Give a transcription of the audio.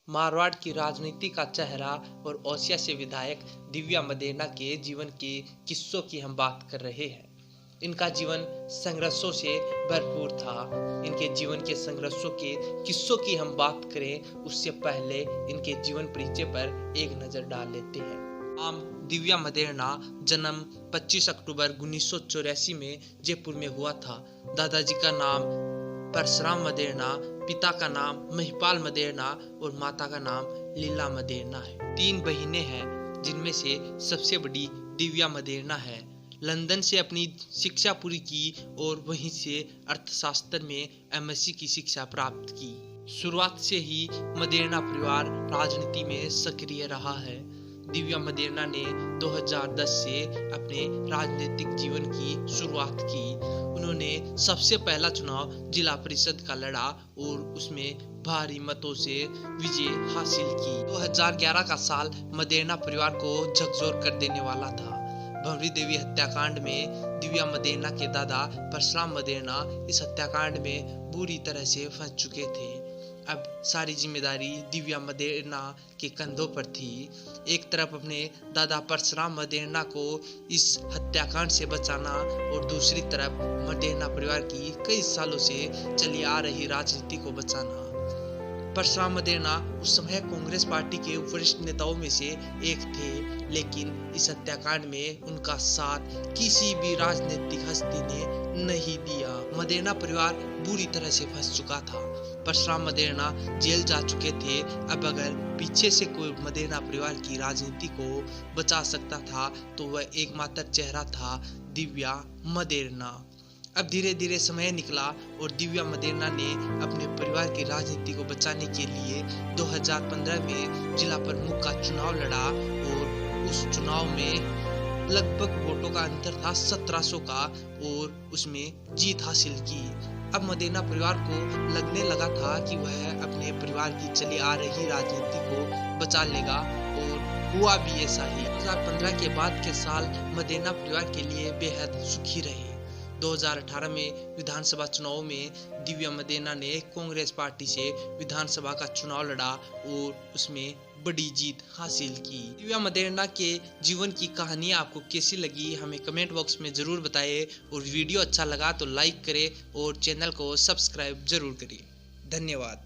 मारवाड़ की राजनीति का चेहरा और ओसिया से विधायक दिव्या मदेरणा के जीवन के किस्सों की हम बात कर रहे हैं। इनका जीवन संघर्षों से भरपूर था। इनके जीवन के संघर्षों के किस्सों की हम बात करें उससे पहले इनके जीवन परिचय पर एक नज़र डाल लेते हैं। नाम दिव्या मदेरणा, जन्म 25 अक्टूबर 1984 में जयपुर में हुआ था। दादाजी का नाम परशुराम मदेरणा, पिता का नाम महिपाल मदेरणा और माता का नाम लीला मदेरणा है। 3 बहनें हैं जिनमें से सबसे बड़ी दिव्या मदेरणा है। लंदन से अपनी शिक्षा पूरी की और वहीं से अर्थशास्त्र में एमएससी की शिक्षा प्राप्त की। शुरुआत से ही मदेरणा परिवार राजनीति में सक्रिय रहा है। दिव्या मदेरणा ने 2010 से अपने राजनीतिक जीवन की शुरुआत की। उन्होंने सबसे पहला चुनाव जिला परिषद का लड़ा और उसमें भारी मतों से विजय हासिल की। 2011 का साल मदेरणा परिवार को झकझोर कर देने वाला था। भंवरी देवी हत्याकांड में दिव्या मदेरणा के दादा परशुराम मदेरणा इस हत्याकांड में बुरी तरह से फंस चुके थे। अब सारी जिम्मेदारी दिव्या मदेरणा के कंधों पर थी। एक तरफ अपने दादा परशुराम मदेरणा को इस हत्याकांड से बचाना और दूसरी तरफ मदेरणा परिवार की कई सालों से चली आ रही राजनीति को बचाना। परशुराम मदेरणा उस समय कांग्रेस पार्टी के वरिष्ठ नेताओं में से एक थे, लेकिन इस हत्याकांड में उनका साथ किसी भी राजनीतिक हस्ती ने नहीं दिया। मदेरणा परिवार बुरी तरह से फंस चुका था। परशुराम मदेरणा जेल जा चुके थे। अब अगर पीछे से कोई मदेरणा परिवार की राजनीति को बचा सकता था तो वह एकमात्र चेहरा था दिव्या मदेरणा। अब धीरे धीरे समय निकला और दिव्या मदेरणा ने अपने परिवार की राजनीति को बचाने के लिए 2015 में जिला प्रमुख का चुनाव लड़ा और उस चुनाव में लगभग वोटों का अंतर था 1700 का और उसमें जीत हासिल की। अब मदेरणा परिवार को लगने लगा था कि वह अपने परिवार की चली आ रही राजनीति को बचा लेगा और हुआ भी ऐसा ही। 2015 के बाद के साल मदेरणा परिवार के लिए बेहद सुखी रहे। 2018 में विधानसभा चुनाव में दिव्या मदेरणा ने कांग्रेस पार्टी से विधानसभा का चुनाव लड़ा और उसमें बड़ी जीत हासिल की। दिव्या मदेरणा के जीवन की कहानी आपको कैसी लगी हमें कमेंट बॉक्स में जरूर बताएं और वीडियो अच्छा लगा तो लाइक करें और चैनल को सब्सक्राइब जरूर करें। धन्यवाद।